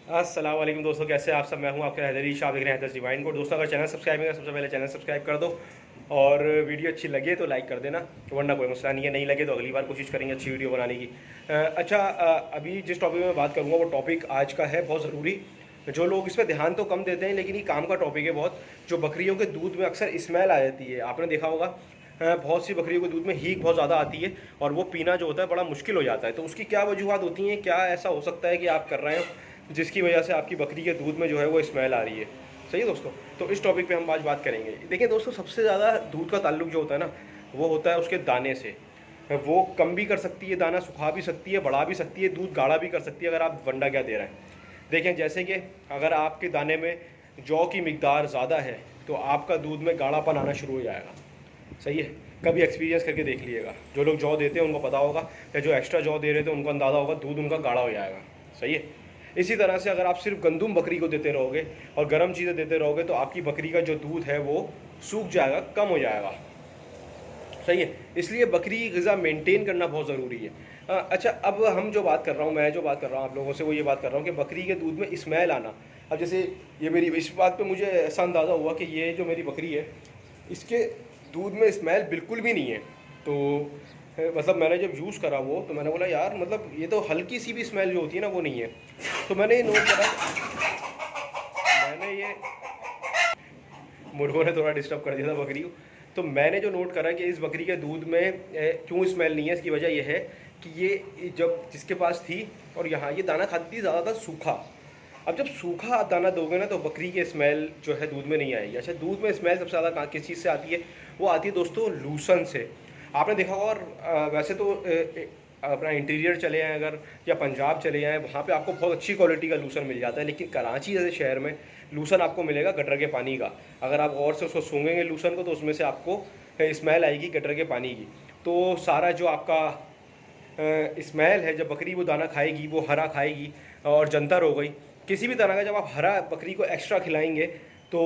अस्सलाम वालेकुम दोस्तों, कैसे आप सब। मैं हूं आपके हैदरी शाह, देख रहे हैं हैदर्स डिवाइन को। दोस्तों अगर चैनल सब्सक्राइब नहीं है सबसे पहले चैनल सब्सक्राइब कर दो और वीडियो अच्छी लगे तो लाइक कर देना, वरना कोई मसला नहीं है, नहीं लगे तो अगली बार कोशिश करेंगे अच्छी वीडियो बनाने की। अभी जिस टॉपिक में बात करूँगा वो टॉपिक आज का है बहुत ज़रूरी। जो लोग इस पर ध्यान तो कम देते हैं लेकिन ये काम का टॉपिक है बहुत। जो बकरियों के दूध में अक्सर स्मेल आ जाती है, आपने देखा होगा। बहुत सी बकरियों के दूध में हीक बहुत ज़्यादा आती है और वो पीना जो होता है बड़ा मुश्किल हो जाता है। तो उसकी क्या वजूहत होती हैं, क्या ऐसा हो सकता है कि आप कर रहे हो जिसकी वजह से आपकी बकरी के दूध में जो है वो स्मेल आ रही है। सही है दोस्तों, तो इस टॉपिक पे हम आज बात करेंगे। देखिए दोस्तों, सबसे ज़्यादा दूध का ताल्लुक जो होता है ना, वो होता है उसके दाने से। वो कम भी कर सकती है, दाना सुखा भी सकती है, बढ़ा भी सकती है, दूध गाढ़ा भी कर सकती है अगर आप वंडा क्या दे रहे हैं। देखें, जैसे कि अगर आपके दाने में जौ की मिकदार ज़्यादा है तो आपका दूध में गाढ़ापन आना शुरू हो जाएगा। सही है, कभी एक्सपीरियंस करके देख लीजिएगा। जो लोग जौ देते हैं उनको पता होगा, या जो एक्स्ट्रा जौ दे रहे थे उनको अंदाज़ा होगा, दूध उनका गाढ़ा हो जाएगा। सही है। इसी तरह से अगर आप सिर्फ गंदुम बकरी को देते रहोगे और गर्म चीज़ें देते रहोगे तो आपकी बकरी का जो दूध है वो सूख जाएगा, कम हो जाएगा। सही है, इसलिए बकरी ग़िज़ा मेंटेन करना बहुत ज़रूरी है। अच्छा, अब हम जो बात कर रहा हूँ, मैं जो बात कर रहा हूँ आप लोगों से, वो ये बात कर रहा हूँ कि बकरी के दूध में स्मेल आना। अब जैसे ये मेरी इस बात पे मुझे ऐसा अंदाज़ा हुआ कि ये जो मेरी बकरी है इसके दूध में स्मेल बिल्कुल भी नहीं है। तो मतलब मैंने जब यूज़ करा वो, तो मैंने बोला यार, मतलब ये तो हल्की सी भी स्मेल जो होती है ना वो नहीं है। तो मैंने ये नोट करा, मैंने ये मुर्गों ने थोड़ा डिस्टर्ब कर दिया था बकरी को। तो मैंने जो नोट करा कि इस बकरी के दूध में क्यों स्मेल नहीं है, इसकी वजह यह है कि ये जब जिसके पास थी और यहाँ ये दाना खाती थी ज़्यादातर सूखा। अब जब सूखा आप दाना दोगे ना तो बकरी के स्मेल जो है दूध में नहीं आएगी। अच्छा, दूध में स्मेल सबसे ज़्यादा किस चीज़ से आती है? वो आती है दोस्तों लूसन से। आपने देखा होगा। और वैसे तो अपना इंटीरियर चले आएँ अगर, या पंजाब चले जाएँ, वहाँ पे आपको बहुत अच्छी क्वालिटी का लूसन मिल जाता है। लेकिन कराची जैसे शहर में लूसन आपको मिलेगा गटर के पानी का। अगर आप गौर से उसको सूंघेंगे लूसन को तो उसमें से आपको स्मेल आएगी गटर के पानी की। तो सारा जो आपका स्मेल है, जब बकरी वो दाना खाएगी वो हरा खाएगी और जंतर हो गई किसी भी तरह का, जब आप हरा बकरी को एक्स्ट्रा खिलाएंगे तो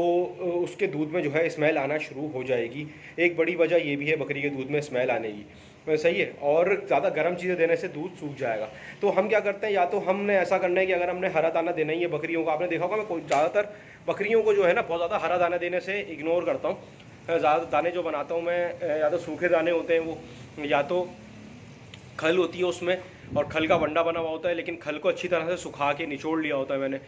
उसके दूध में जो है स्मेल आना शुरू हो जाएगी। एक बड़ी वजह ये भी है बकरी के दूध में स्मेल आने की। सही है। और ज़्यादा गर्म चीज़ें देने से दूध सूख जाएगा। तो हम क्या करते हैं, या तो हमने ऐसा करना है कि अगर हमने हरा दाना देना ही है बकरियों को, आपने देखा होगा मैं ज़्यादातर बकरियों को जो है ना बहुत ज़्यादा हरा दाना देने से इग्नोर करता हूँ। ज़्यादा दाने जो बनाता हूँ मैं, या तो सूखे दाने होते हैं वो, या तो खल होती है उसमें, और खल का वंडा बना हुआ होता है, लेकिन खल को अच्छी तरह से सुखा के निचोड़ लिया होता है मैंने,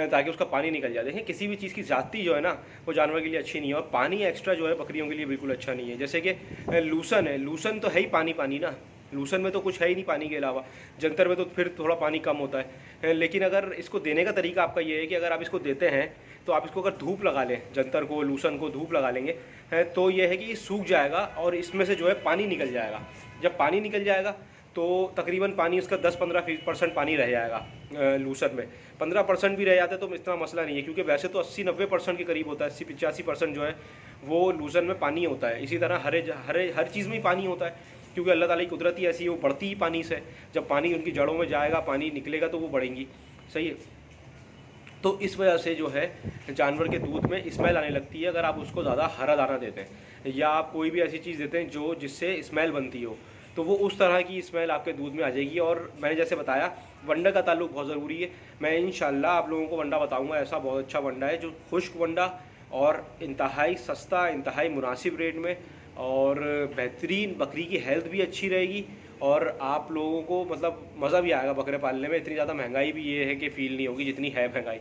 ताकि उसका पानी निकल जाए। देखें, किसी भी चीज़ की ज़्यादती जो है ना वो जानवर के लिए अच्छी नहीं है, और पानी एक्स्ट्रा जो है बकरियों के लिए बिल्कुल अच्छा नहीं है। जैसे कि लूसन है, लूसन तो है ही पानी पानी ना, लूसन में तो कुछ है ही नहीं पानी के अलावा। जंतर में तो फिर थोड़ा पानी कम होता है। लेकिन अगर इसको देने का तरीका आपका ये है कि अगर आप इसको देते हैं तो आप इसको अगर धूप लगा लें, जंतर को लूसन को धूप लगा लेंगे तो ये है कि ये सूख जाएगा और इसमें से जो है पानी निकल जाएगा। जब पानी निकल जाएगा तो तकरीबन पानी उसका 10-15% पानी रह जाएगा लूसन में। 15% भी रह जाता है तो इतना मसला नहीं है, क्योंकि वैसे तो 80-90% के करीब होता है। 80-85% जो है वो लूसन में पानी होता है। इसी तरह हर चीज़ में ही पानी होता है, क्योंकि अल्लाह ताला की कुदरत ही ऐसी है, वो बढ़ती ही पानी से। जब पानी उनकी जड़ों में जाएगा, पानी निकलेगा तो वो बढ़ेंगी। सही है। तो इस वजह से जो है जानवर के दूध में स्मेल आने लगती है अगर आप उसको ज़्यादा हरा दाना देते हैं, या आप कोई भी ऐसी चीज़ देते हैं जो जिससे स्मेल बनती हो, तो वो उस तरह की स्मेल आपके दूध में आ जाएगी। और मैंने जैसे बताया, वंडा का ताल्लुक बहुत ज़रूरी है। मैं इंशाल्लाह आप लोगों को वंडा बताऊंगा, ऐसा बहुत अच्छा वंडा है जो खुश्क वंडा और इंतहाई सस्ता, इंतहाई मुनासिब रेट में, और बेहतरीन, बकरी की हेल्थ भी अच्छी रहेगी और आप लोगों को मतलब मज़ा भी आएगा बकरे पालने में। इतनी ज़्यादा महंगाई भी ये है कि फ़ील नहीं होगी जितनी है महंगाई।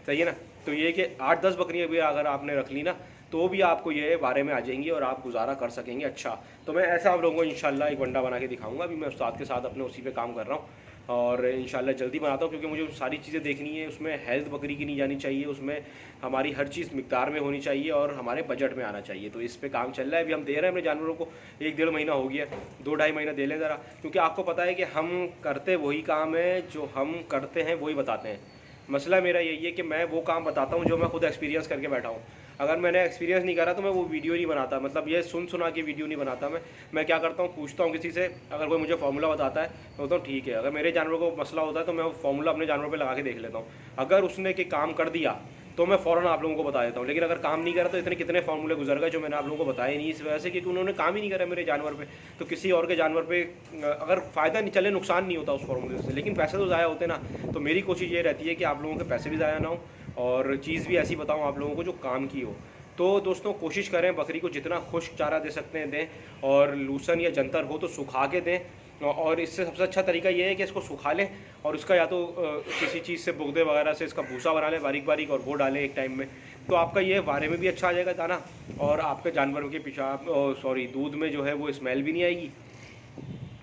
सही है ना। तो ये कि 8-10 बकरियाँ भी अगर आपने रख ली ना तो भी आपको ये बारे में आ जाएंगी और आप गुजारा कर सकेंगे। अच्छा, तो मैं ऐसा आप लोगों को इंशाल्लाह एक वंडा बना के दिखाऊंगा। अभी मैं उस्ताद के साथ अपने उसी पे काम कर रहा हूँ और इंशाल्लाह जल्दी बनाता हूँ, क्योंकि मुझे सारी चीज़ें देखनी है। उसमें हेल्थ बकरी की नहीं जानी चाहिए, उसमें हमारी हर चीज़ मिकदार में होनी चाहिए और हमारे बजट में आना चाहिए। तो इस पर काम चल रहा है। अभी हम दे रहे हैं अपने जानवरों को, 1-1.5 महीना हो गया, 2-2.5 महीना दे लें ज़रा, क्योंकि आपको पता है कि हम करते वही काम है, जो हम करते हैं वही बताते हैं। मसला मेरा यही है कि मैं वो काम बताता हूँ जो मैं खुद एक्सपीरियंस करके बैठा हूँ। अगर मैंने एक्सपीरियंस नहीं करा तो मैं वो वीडियो नहीं बनाता, मतलब ये सुना के वीडियो नहीं बनाता। मैं क्या करता हूँ, पूछता हूँ किसी से, अगर कोई मुझे फार्मूला बताता है तो बोलता हूँ ठीक है। अगर मेरे जानवर को मसला होता है तो मैं वो फार्मूला अपने जानवर पे लगा के देख लेता हूँ। अगर उसने के काम कर दिया तो मैं फ़ौरन आप लोगों को बता देता हूँ। लेकिन अगर काम नहीं करा तो इतने कितने फार्मूले गुजर गए जो मैंने आप लोगों को बताए नहीं, इस वजह से क्योंकि उन्होंने काम ही नहीं करा मेरे जानवर पे। तो किसी और के जानवर पे अगर फ़ायदा नहीं चले, नुकसान नहीं होता उस फार्मूले से, लेकिन पैसे तो ज़ाया होते ना। तो मेरी कोशिश ये रहती है कि आप लोगों के पैसे भी ज़ाया ना हो और चीज़ भी ऐसी बताऊँ आप लोगों को जो काम की हो। तो दोस्तों कोशिश करें बकरी को जितना खुश्क चारा दे सकते हैं दें, और लूसन या जंतर हो तो सुखा के दें। और इससे सबसे अच्छा तरीका ये है कि इसको सुखा लें और इसका या तो किसी चीज़ से बुगदे वगैरह से इसका भूसा बना लें बारीक बारीक और वो डालें एक टाइम में। तो आपका ये वारे में भी अच्छा आ जाएगा दाना, और आपके जानवरों के पेशाब दूध में जो है वो स्मेल भी नहीं आएगी,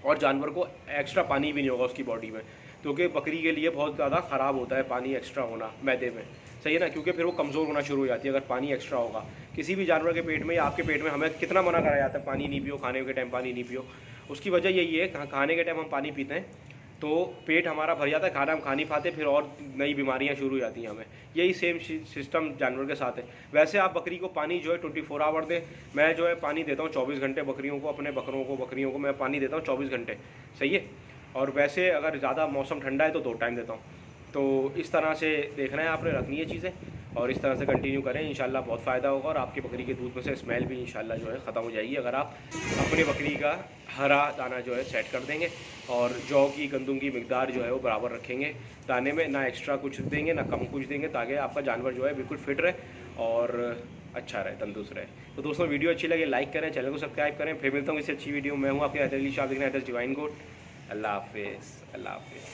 और जानवर को एक्स्ट्रा पानी भी नहीं होगा उसकी बॉडी में, क्योंकि बकरी के लिए बहुत ज़्यादा ख़राब होता है पानी एक्स्ट्रा होना मैदे में, सही है ना, क्योंकि फिर वो कमज़ोर होना शुरू हो जाती है अगर पानी एक्स्ट्रा होगा किसी भी जानवर के पेट में या आपके पेट में। हमें कितना मना कराया जाता है पानी नहीं पियो, खाने के टाइम पानी नहीं पियो। उसकी वजह यही है, खाने के टाइम हम पानी पीते हैं तो पेट हमारा भर जाता है, खाना हम खा नहीं पाते, फिर और नई बीमारियां शुरू हो जाती हैं हमें। यही सेम सिस्टम जानवर के साथ है। वैसे आप बकरी को पानी जो है 24 आवर दें। मैं जो है पानी देता हूँ 24 घंटे बकरियों को, अपने बकरियों को मैं पानी देता हूँ 24 घंटे, सही है। और वैसे अगर ज़्यादा मौसम ठंडा है तो 2 टाइम देता हूँ। तो इस तरह से देखना है आपने, रखनी है चीज़ें, और इस तरह से कंटिन्यू करें, इंशाल्लाह बहुत फ़ायदा होगा। और आपकी बकरी के दूध में से स्मेल भी इंशाल्लाह जो है ख़त्म हो जाएगी अगर आप अपनी बकरी का हरा दाना जो है सेट कर देंगे, और जौ की गंदम की मिकदार जो है वो बराबर रखेंगे दाने में, ना एक्स्ट्रा कुछ देंगे ना कम कुछ देंगे, ताकि आपका जानवर जो है बिल्कुल फिट रहे और अच्छा रहे, तंदुरुस्त रहे। तो दोस्तों वीडियो अच्छी लगे लाइक करें, चैनल को सब्सक्राइब करें। फिर मिलता हूँ इससे अच्छी वीडियो। मैं हूँ आपके हैदर अली शाह, देखना हैदर डिवाइन गोट। अल्लाह हाफिज़, अल्लाह हाफिज़।